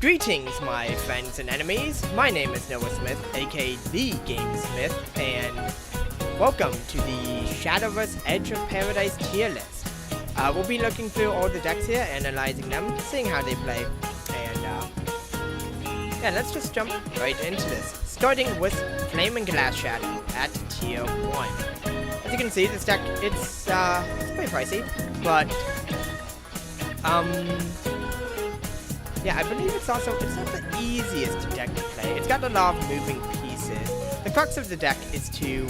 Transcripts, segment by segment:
Greetings, my friends and enemies. My name is Noah Smith, aka The Game Smith, and welcome to the Shadowverse Edge of Paradise tier list. We'll be looking through all the decks here, analyzing them, seeing how they play, and yeah, let's just jump right into this. Starting with Flame and Glass Shadow at tier 1. As you can see, this deck, it's pretty pricey, but yeah, I believe it's not the easiest deck to play. It's got a lot of moving pieces. The crux of the deck is to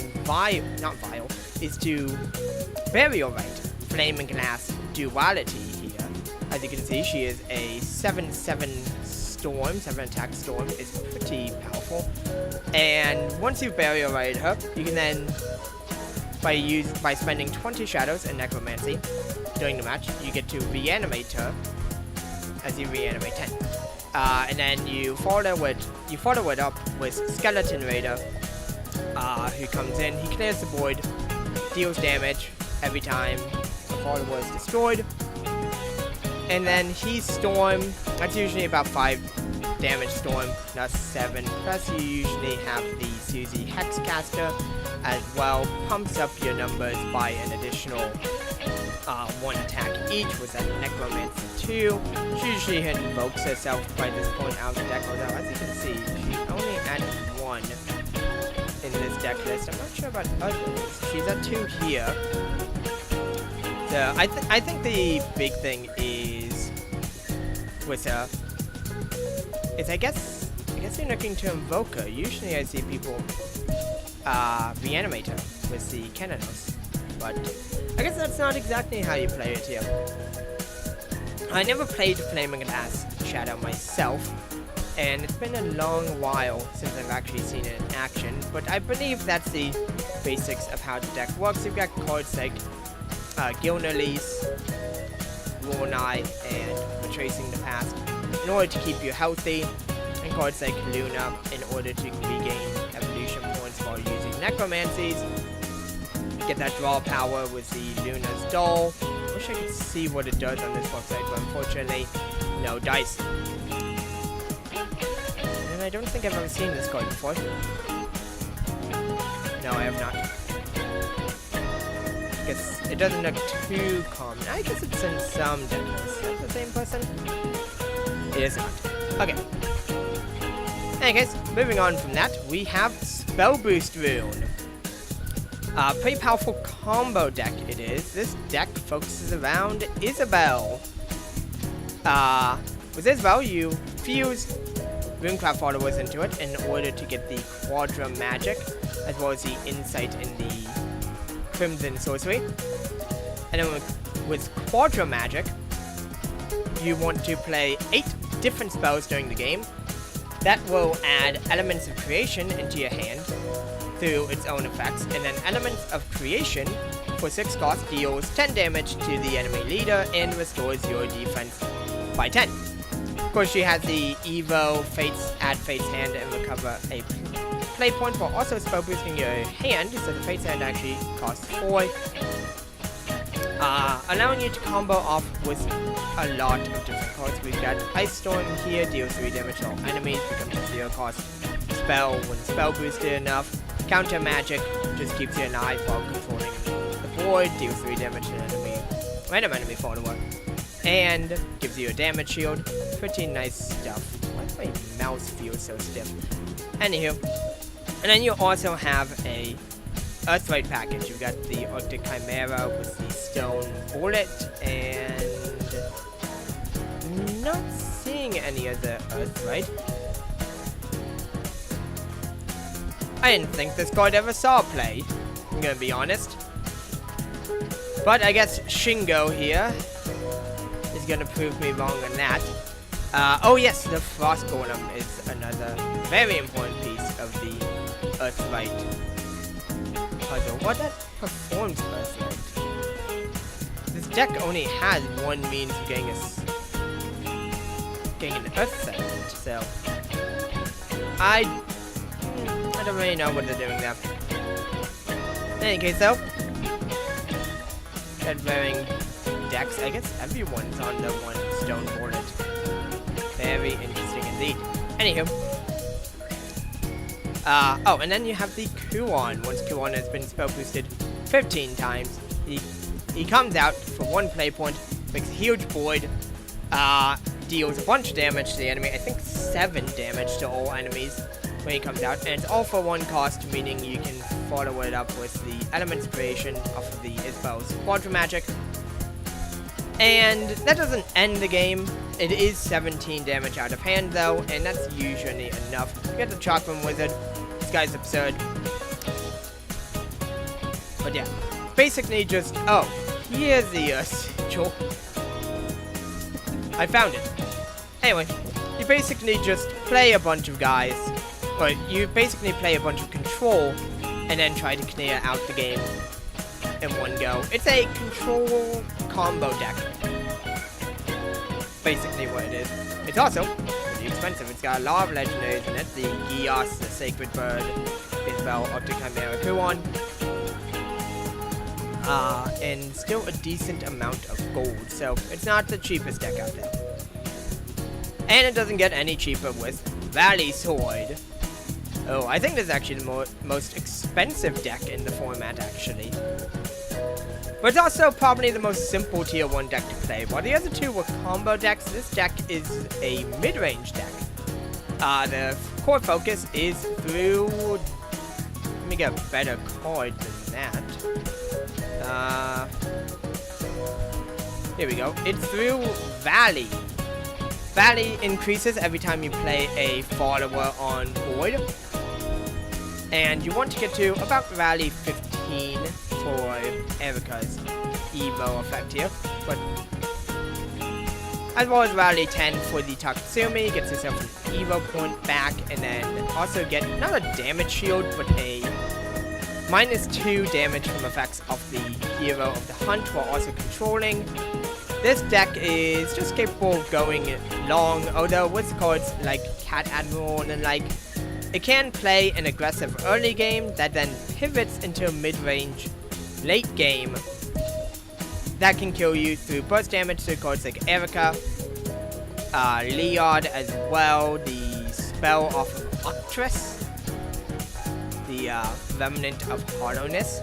Burial Rite Flame and Glass duality here. As you can see, she is a 7/7 storm, 7 attack storm. It's pretty powerful. And once you Burial Rite her, you can then, by spending 20 shadows and necromancy during the match, you get to reanimate her as you reanimate 10. And then you follow it up with Skeleton Raider, who comes in, he clears the void, deals damage every time the follower is destroyed. And then he's Storm, that's usually about 5 damage Storm, plus 7. Plus you usually have the Suzy Hexcaster as well, pumps up your numbers by an additional 1 attack each with that Necromancy 2. She usually invokes herself by this point out of the deck, although as you can see, she's only at 1 in this deck list. I'm not sure about others. She's at 2 here. So I think the big thing is with her is I guess you're looking to invoke her. Usually I see people reanimate her with the Cananos, but I guess that's not exactly how you play it here. I never played Flame and Glass Shadow myself, and it's been a long while since I've actually seen it in action, but I believe that's the basics of how the deck works. You've got cards like Gilnerlease, Warnai, and Retracing the Past in order to keep you healthy, and cards like Luna in order to regain evolution points while using necromancies. Get that draw power with the Luna's Doll. Wish I could see what it does on this website, but unfortunately, no dice. And I don't think I've ever seen this card before. No, I have not. I guess it doesn't look too common. I guess it's in some decks. Is that the same person? It is not. Okay. Anyways, moving on from that, we have Spell Boost Rune. Pretty powerful combo deck it is. This deck focuses around Isabel. With Isabel, you fuse Runecraft followers into it in order to get the Quadra Magic, as well as the Insight in the Crimson Sorcery. And then with Quadra Magic, you want to play 8 different spells during the game. That will add Elements of Creation into your hand through its own effects, and then Elements of Creation for 6 cost deals 10 damage to the enemy leader and restores your defense by 10. Of course, she has the Evo, add Fate's Hand and recover a play point for also spell boosting your hand, so the Fate's Hand actually costs 4. Allowing you to combo off with a lot of different cards. We've got Ice Storm here, deals 3 damage to all enemies, becomes a 0 cost spell when spell boosted enough. Counter Magic just keeps you alive while controlling the board, deals 3 damage to an random enemy follower, and gives you a damage shield. Pretty nice stuff. Why does my mouse feel so stiff? Anywho, and then you also have a Earthright package. You've got the Arctic Chimera with the Stone Bullet, and not seeing any other Earthright. I didn't think this card ever saw play, I'm gonna be honest. But I guess Shingo here is gonna prove me wrong on that. Oh yes, the Frost Golem is another very important piece of the Earthright puzzle. What that performs Earthright? This deck only has one means of getting an Earth Segment, so I don't really know what they're doing there. In any case, though, that varying decks, I guess everyone's on the one Stone Bullet. Very interesting indeed. Anywho. Oh, and then you have the Kuon. Once Kuon has been spell boosted 15 times, he comes out for 1 play point, makes a huge void, deals a bunch of damage to the enemy. I think 7 damage to all enemies when he comes out, and it's all for 1 cost, meaning you can follow it up with the Elements Creation of the Isabel's Quadra Magic. And that doesn't end the game. It is 17 damage out of hand though, and that's usually enough. You get the Chakram Wizard. This guy's absurd. But yeah, basically just, oh, here's the sigil. I found it. Anyway, you basically just play a bunch of guys, or you basically play a bunch of control, and then try to clear out the game in one go. It's a control combo deck. Basically what it is. It's also pretty expensive. It's got a lot of legendaries in it. The Gios, the Sacred Bird, Isabel, Optic Chimera, Kuon. And still a decent amount of gold. So it's not the cheapest deck out there. And it doesn't get any cheaper with Valley Sword. Oh, I think this is actually the most expensive deck in the format, actually. But it's also probably the most simple tier 1 deck to play. While the other two were combo decks, this deck is a mid-range deck. The core focus is through... Let me get a better card than that. Here we go. It's through Valley. Valley increases every time you play a follower on board. And you want to get to about Valley 15 for Erica's Evo effect here. But as well as Rally 10 for the Tatsumi, gets yourself an Evo point back, and then also get not a damage shield, but a -2 damage from effects of the Hero of the Hunt while also controlling. This deck is just capable of going long, although with cards like Cat Admiral and like, it can play an aggressive early game that then pivots into a mid-range late game that can kill you through burst damage to cards like Erica, Leod as well, the spell off of Octress, the Remnant of Hollowness,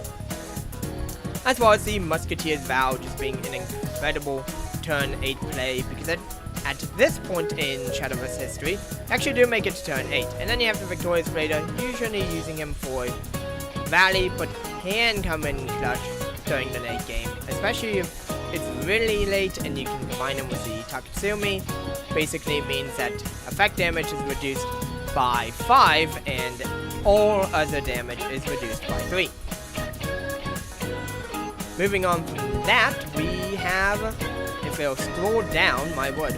as well as the Musketeer's Vow just being an incredible turn 8 play, because at this point in Shadowverse history, actually do make it to turn 8. And then you have the Victorious Blader, usually using him for Valley, but can come in clutch during the late game, especially if it's really late and you can combine him with the Tatsumi. Basically means that effect damage is reduced by 5 and all other damage is reduced by 3. Moving on from that, we have, if I'll scroll down, my word,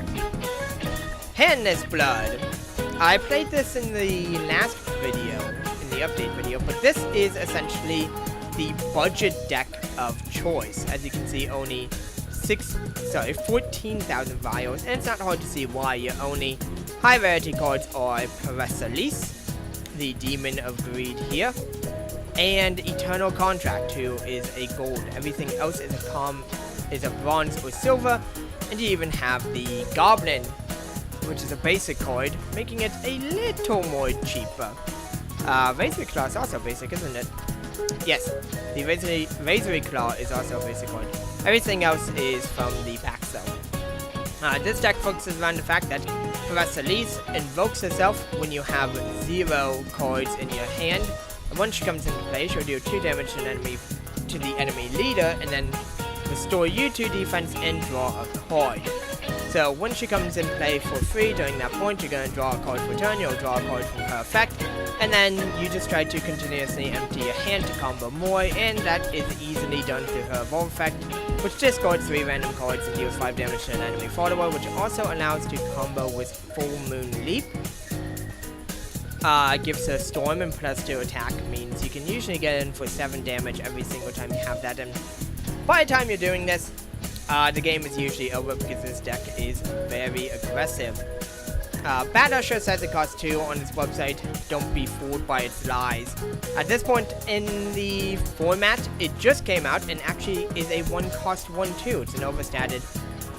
Handless Blood. I played this in the last video, in the update video, but this is essentially the budget deck of choice. As you can see, only 14,000 vials, and it's not hard to see why. Your only high rarity cards are Parasalis, the Demon of Greed here, and Eternal Contract, who is a gold. Everything else is a bronze or silver, and you even have the Goblin, which is a basic card, making it a little more cheaper. Razor Claw is also basic, isn't it? Yes, the Razor Claw is also a basic card. Everything else is from the packs though. This deck focuses around the fact that Parasalis invokes herself when you have 0 cards in your hand. And once she comes into play, she'll deal 2 damage to the enemy leader, and then restore you 2 defense and draw a card. So when she comes in play for free during that point, you're going to draw a card for turn, you'll draw a card from her effect, and then you just try to continuously empty your hand to combo more, and that is easily done through her evolve effect, which discards 3 random cards and deals 5 damage to an enemy follower, which also allows to combo with Full Moon Leap. Gives her Storm and +2 attack, means you can usually get in for 7 damage every single time you have that, and by the time you're doing this, the game is usually over because this deck is very aggressive. Bad Usher says it costs 2 on its website. Don't be fooled by its lies. At this point in the format, it just came out and actually is a 1 cost 1 too. It's an overstated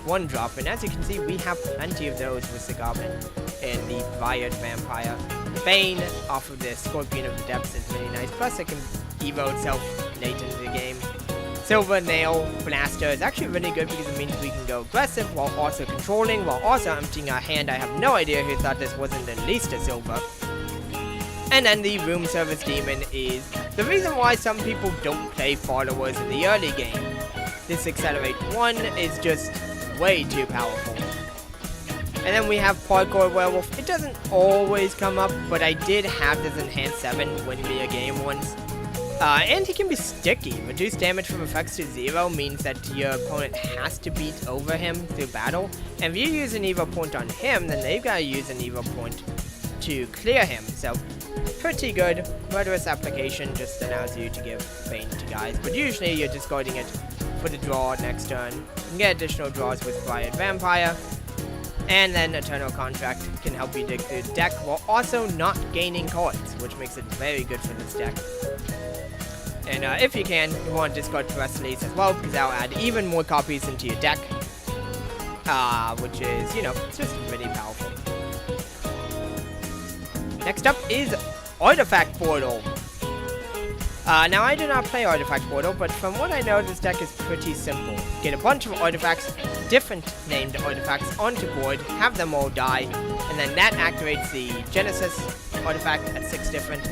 1 drop, and as you can see, we have plenty of those with the Goblin in the Riot Vampire. Bane off of the Scorpion of the Depths is really nice. Plus it can evo itself late into the game. Silver Nail Blaster is actually really good because it means we can go aggressive while also controlling, while also emptying our hand. I have no idea who thought this wasn't at least a silver. And then the Room Service Demon is the reason why some people don't play followers in the early game. This Accelerate 1 is just way too powerful. And then we have Parkour Werewolf. It doesn't always come up, but I did have this Enhanced 7 win me a game once. And he can be sticky. Reduce damage from effects to 0 means that your opponent has to beat over him through battle. And if you use an evo point on him, then they've got to use an evo point to clear him. So, pretty good. Murderous Application just allows you to give Bane to guys. But usually you're discarding it for the draw next turn. You can get additional draws with Riot Vampire. And then Eternal Contract can help you dig through the deck while also not gaining cards, which makes it very good for this deck. And if you can, you want to discard Press Release as well, because that'll add even more copies into your deck. Which is, it's just really powerful. Next up is Artifact Portal. Now I do not play Artifact Portal, but from what I know, this deck is pretty simple. Get a bunch of artifacts, different named artifacts, onto board, have them all die, and then that activates the Genesis artifact at 6 different.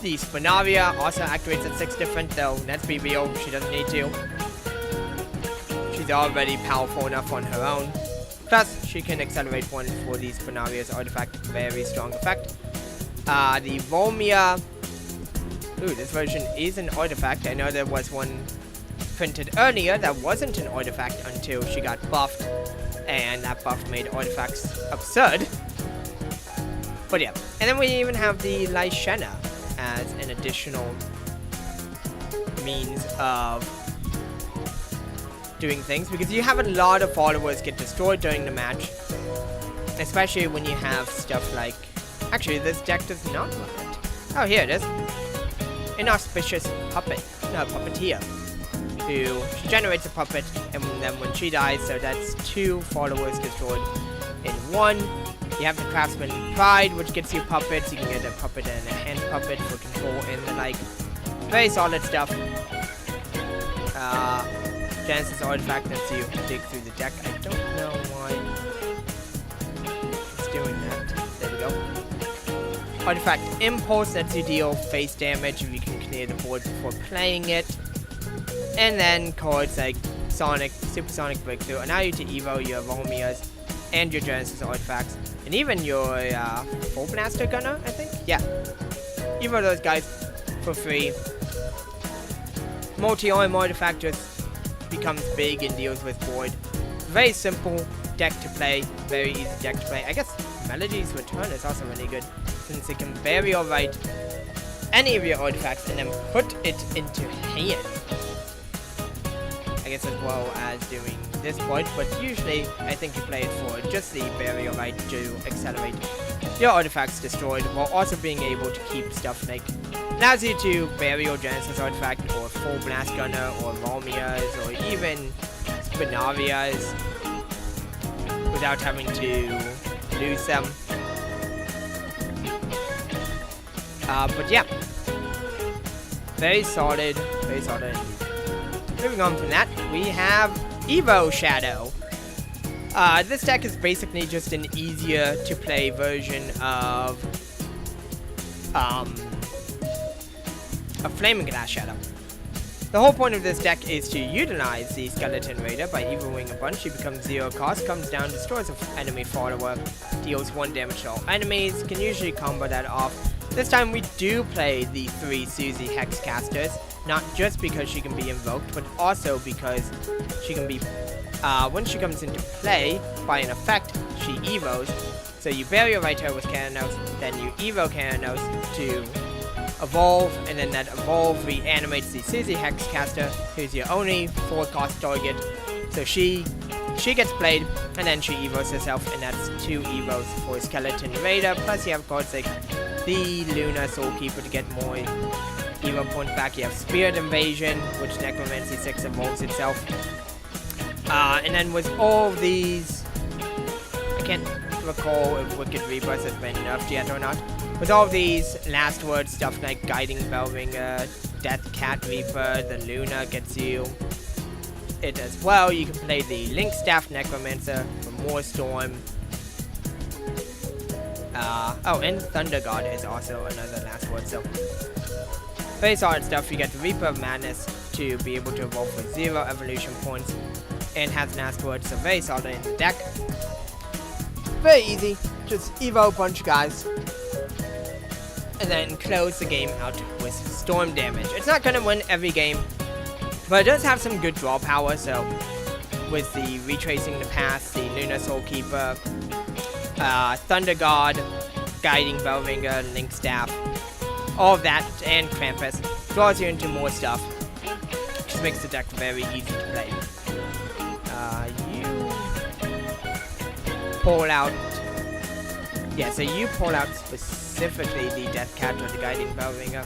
The Spinaria also activates at 6 different, though let's be real, she doesn't need to. She's already powerful enough on her own. Plus, she can accelerate 1 for the Spinaria's artifact, very strong effect. The Volmia. Ooh, this version is an artifact. I know there was one printed earlier that wasn't an artifact until she got buffed, and that buff made artifacts absurd. But yeah, and then we even have the Lyshenna as an additional means of doing things, because you have a lot of followers get destroyed during the match, especially when you have stuff like, actually this deck does not run it. Oh, here it is. Inauspicious Puppeteer, who she generates a puppet, and then when she dies, so that's 2 followers destroyed in 1. You have the Craftsman Pride, which gets you puppets. You can get a puppet and a hand puppet for control and the like. Very solid stuff. Genesis Artifact lets you dig through the deck. I don't know why it's doing that. There we go. Artifact Impulse lets you deal face damage if you can clear the board before playing it. And then cards like Supersonic Breakthrough allow you to evo your Volmias and your Genesis Artifacts. And even your Full Blaster Gunner, I think? Yeah. Evo those guys for free. Multi-arm Artifact just becomes big and deals with board. Very simple deck to play. Very easy deck to play. I guess Melody's Return is also really good, since it can bury or write any of your artifacts and then put it into hand. I guess as well as doing this point, but usually I think you play it for just the bury or write to accelerate your artifacts destroyed, while also being able to keep stuff like allows you to bury your Genesis artifact or Full Blast Gunner or Volmias or even Spinarias without having to lose them. But yeah, very solid indeed. Moving on from that, we have Evo Shadow. This deck is basically just an easier to play version of a Flaming Glass Shadow. The whole point of this deck is to utilize the Skeleton Raider by evoing a bunch. She becomes 0 cost, comes down, destroys an enemy follower, deals 1 damage to all enemies, can usually combo that off. This time we do play the 3 Susie Hexcasters, not just because she can be invoked, but also because she can be, when she comes into play, by an effect, she evos. So you bury or write her with Cananos, then you evo Cananos to evolve, and then that evolve reanimates the Susie Hexcaster, who's your only 4 cost target. So she gets played, and then she evos herself, and that's 2 evos for Skeleton Raider. Plus you have cards like the Luna Soulkeeper to get more evo points back. You have Spirit Invasion, which Necromancy 6 evolves itself. And then with all these, I can't recall if Wicked Rebirth has been nerfed yet or not. With all these last word stuff like Guiding Bellringer, Death Cat Reaper, the Luna gets you it as well. You can play the Link Staff Necromancer for more Storm. Oh, and Thunder God is also another last word, so very solid stuff. You get the Reaper of Madness to be able to evolve for 0 evolution points and has last word, so very solid in the deck. Very easy, just evo a bunch of guys and then close the game out with Storm damage. It's not going to win every game, but it does have some good draw power, so with the Retracing the Past, the Lunar Soulkeeper, Thunder God, Guiding Bellringer, Link Staff, all of that, and Krampus draws you into more stuff. Just makes the deck very easy to play. You pull out... Yeah, so you pull out specifically the Death Cat or the Guiding Bellringer.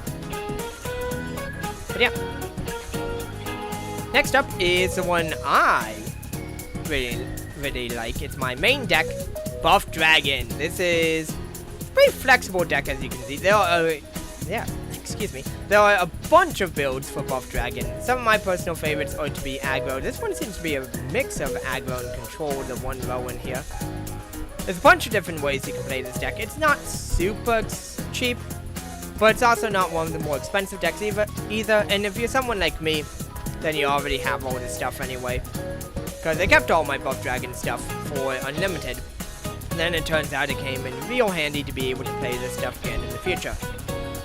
But yeah. Next up is the one I really like. It's my main deck, Buff Dragon. This is a pretty flexible deck, as you can see. There are there are a bunch of builds for Buff Dragon. Some of my personal favorites are to be aggro. This one seems to be a mix of aggro and control, the one row in here. There's a bunch of different ways you can play this deck. It's not super cheap, but it's also not one of the more expensive decks either. And if you're someone like me, then you already have all this stuff anyway. Because I kept all my Buff Dragon stuff for Unlimited. And then it turns out it came in real handy to be able to play this stuff again in the future.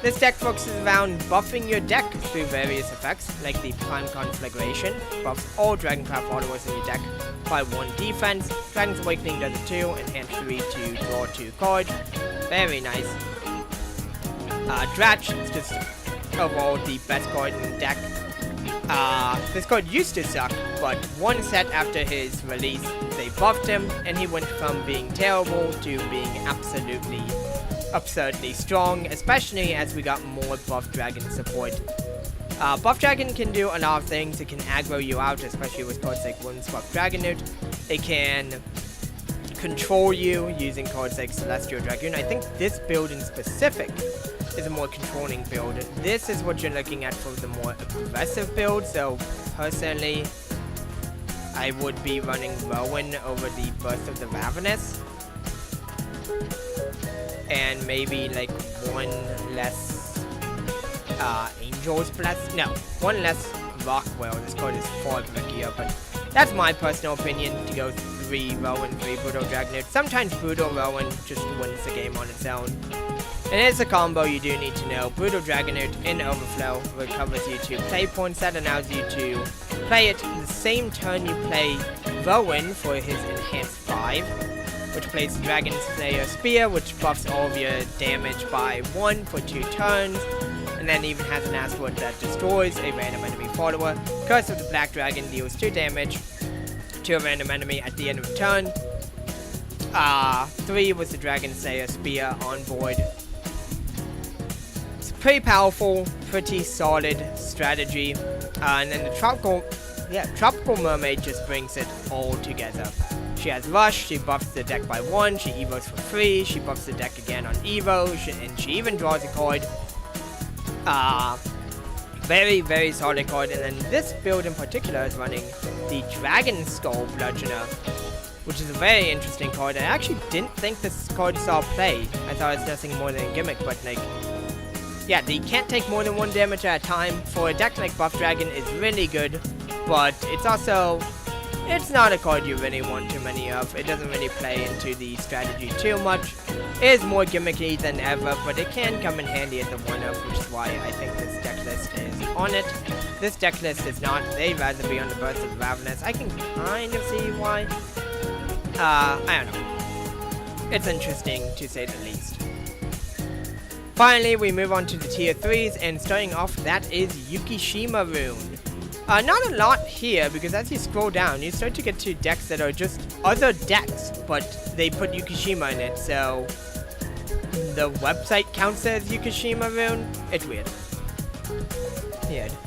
This deck focuses around buffing your deck through various effects, like the Prime Conflagration, buffs all Dragoncraft followers in your deck by 1 defense, Dragon's Awakening does it 2, enhance 3 to draw 2 cards, very nice. Dratch is just overall the best card in the deck. This card used to suck, but one set after his release, they buffed him, and he went from being terrible to being absolutely absurdly strong, especially as we got more Buff Dragon support. Buff Dragon can do a lot of things. It can aggro you out, especially with cards like Windswept Dragonoot. It can control you using cards like Celestial Dragoon. I think this build in specific is a more controlling build. This is what you're looking at for the more aggressive build, so personally, I would be running Rowan over the Birth of the Ravenous. And maybe like one less Angel's Bless. No, one less Rockwell. This card is far brickier, but that's my personal opinion, to go 3 Rowan, 3 Brutal Dragonoot. Sometimes Brutal Rowan just wins the game on its own. And it's a combo you do need to know. Brutal Dragonoot in Overflow recovers you to play points. That allows you to play it the same turn you play Rowan for his Enhanced 5. Which plays the Dragon Slayer Spear, which buffs all of your damage by 1 for 2 turns, and then even has an Asteroid that destroys a random enemy follower. Curse of the Black Dragon deals 2 damage to a random enemy at the end of the turn. 3 was the Dragon Slayer Spear on board. It's pretty powerful, pretty solid strategy, and then the Tropical Mermaid just brings it all together. She has Rush, she buffs the deck by 1, she evos for 3, she buffs the deck again on evo, and she even draws a card. Very, very solid card. And then this build in particular is running the Dragon Skull Bludgeoner, which is a very interesting card. I actually didn't think this card saw play. I thought it's nothing more than a gimmick, but like, yeah, they can't take more than 1 damage at a time. For a deck like Buff Dragon, it's really good, but it's also... it's not a card you really want too many of. It doesn't really play into the strategy too much. It is more gimmicky than ever, but it can come in handy at the 1-of, which is why I think this deck list is on it. This deck list is not. They'd rather be on the Birth of the Ravenous. I can kind of see why. I don't know. It's interesting, to say the least. Finally, we move on to the tier 3s, and starting off, that is Yukishima Rune. Not a lot here, because as you scroll down, you start to get to decks that are just other decks, but they put Yukishima in it, so the website counts as Yukishima Rune. It's weird.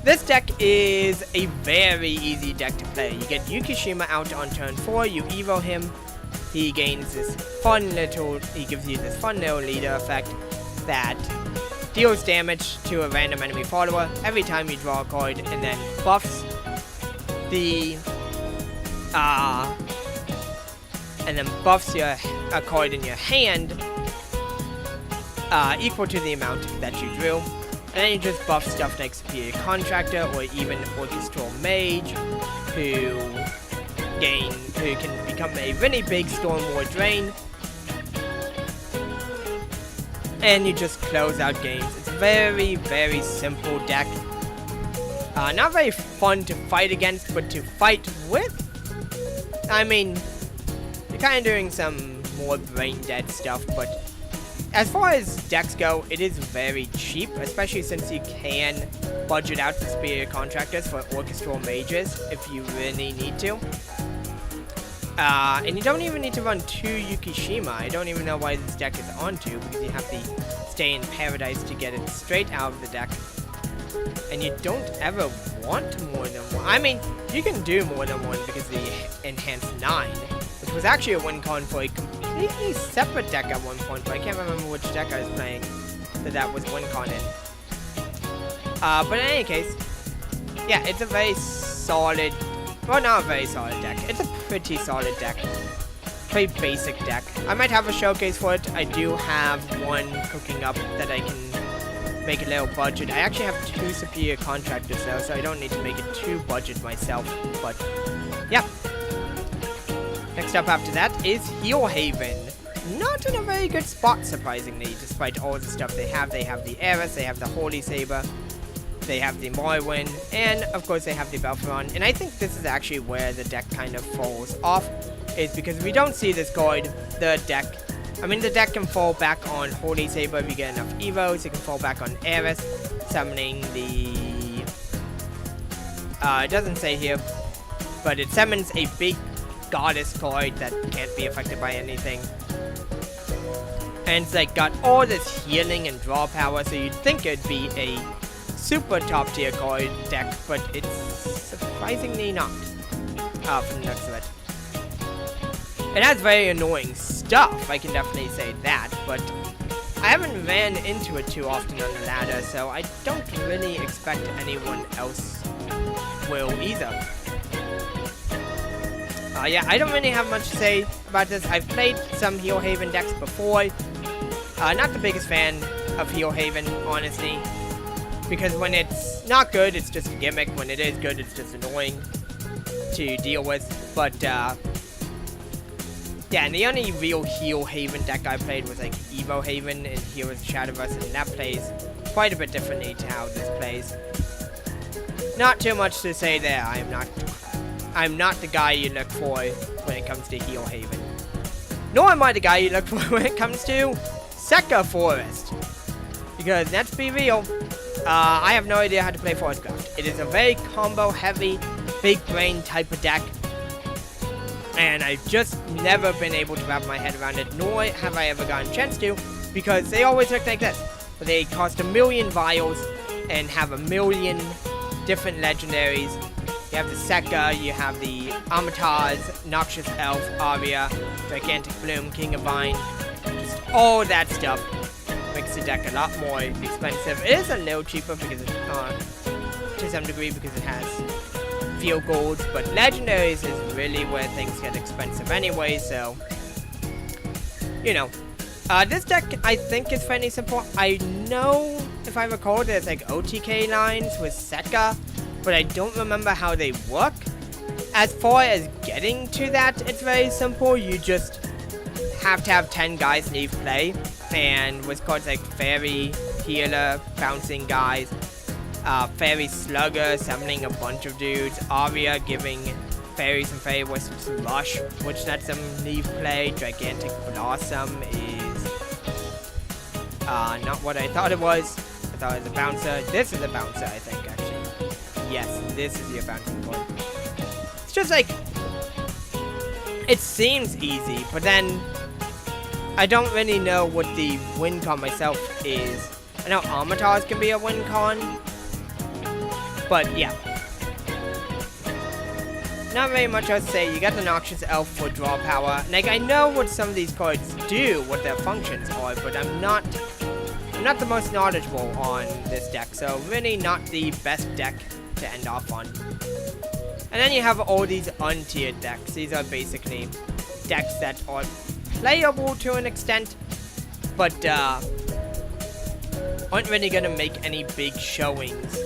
This deck is a very easy deck to play. You get Yukishima out on turn 4, you evo him, he gains this fun little, he gives you this fun little leader effect that deals damage to a random enemy follower every time you draw a card, and then buffs the, a card in your hand, equal to the amount that you drew. And then you just buff stuff like Superior Contractor or even Orchestral Mage, who can become a really big Storm War drain. And you just close out games. It's a very, very simple deck. Not very fun to fight against, but to fight with? I mean, you're kind of doing some more brain-dead stuff, but as far as decks go, it is very cheap, especially since you can budget out the Superior Contractors for Orchestral Mages if you really need to. And you don't even need to run 2 Yukishima. I don't even know why this deck is on 2, because you have to stay in Paradise to get it straight out of the deck. And you don't ever want more than 1. I mean, you can do more than 1 because the Enhanced 9, which was actually a win con for a completely separate deck at one point, but I can't remember which deck I was playing that was win con in. But in any case, yeah, it's a very solid, well, not a very solid deck. It's a pretty solid deck. Pretty basic deck. I might have a showcase for it. I do have one cooking up that I can make a little budget. I actually have 2 Superior Contractors though, so I don't need to make it too budget myself. But yeah. Next up after that is Heel Haven. Not in a very good spot, surprisingly, despite all the stuff they have. They have the Eris, they have the Holy Saber, they have the Morrowind, and of course they have the Belferon. And I think this is actually where the deck kind of falls off, is because we don't see this card, the deck can fall back on Holy Saber if you get enough Evos. It can fall back on Eris, summoning the, it doesn't say here, but it summons a big goddess card that can't be affected by anything. And it's like got all this healing and draw power, so you'd think it'd be a super top tier card deck, but it's surprisingly not, from the looks of it. It has very annoying stuff, I can definitely say that, but I haven't ran into it too often on the ladder, so I don't really expect anyone else will either. Yeah, I don't really have much to say about this. I've played some Heel Haven decks before. Not the biggest fan of Heel Haven, honestly, because when it's not good, it's just a gimmick. When it is good, it's just annoying to deal with. But, yeah, and the only real Heel Haven deck I played was like Evo Haven and Heroes of Shadowverse, and that plays quite a bit differently to how this plays. Not too much to say there. I'm not the guy you look for when it comes to Heel Haven. Nor am I the guy you look for when it comes to Sekka Forest. Because let's be real, I have no idea how to play Forest Craft. It is a very combo heavy, big brain type of deck. And I've just never been able to wrap my head around it, nor have I ever gotten a chance to, because they always look like this. They cost 1,000,000 vials and have 1,000,000 different legendaries. You have the Sekka, you have the Amataz, Noxious Elf, Aria, Gigantic Bloom, King of Vine. Just all that stuff makes the deck a lot more expensive. It is a little cheaper because it, to some degree, because it has field goals, but legendaries is really where things get expensive anyway, so, you know. This deck, I think, is fairly simple. I know, if I recall, there's like OTK lines with Sekka, but I don't remember how they work. As far as getting to that, it's very simple. You just have to have 10 guys leave play, and with cards like Fairy, Healer, Bouncing Guys, Fairy Slugger, summoning a bunch of dudes, Aria giving Fairies and Fairy Wisps Rush, which lets them leave play, Gigantic Blossom is not what I thought it was. I thought it was a bouncer. This is a bouncer, I think, actually. Yes, this is your bouncing card. It's just like, it seems easy, but then I don't really know what the win con myself is. I know Amatars can be a win con, but yeah. not very much else to say. You got the Noxious Elf for draw power. Like, I know what some of these cards do, what their functions are, but I'm not the most knowledgeable on this deck, so really not the best deck to end off on. And then you have all these untiered decks. These are basically decks that are playable to an extent, but aren't really gonna make any big showings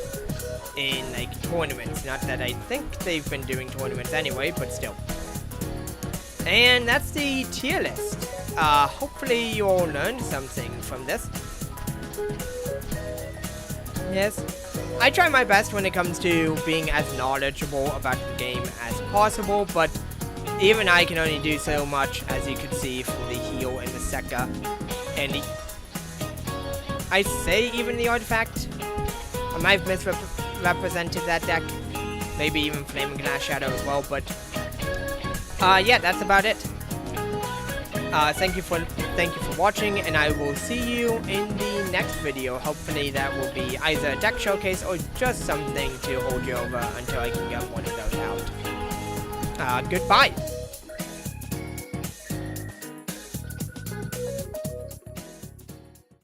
in like tournaments. Not that I think they've been doing tournaments anyway, but still. And that's the tier list. Hopefully you all learned something from this. Yes, I try my best when it comes to being as knowledgeable about the game as possible, but even I can only do so much, as you can see from the heal and the Sekka. And I say even the artifact. I might have misrepresented that deck. Maybe even Flaming Glass Shadow as well, but yeah, that's about it. Thank you for watching, and I will see you in the next video. Hopefully that will be either a deck showcase or just something to hold you over until I can get one of those out. Goodbye.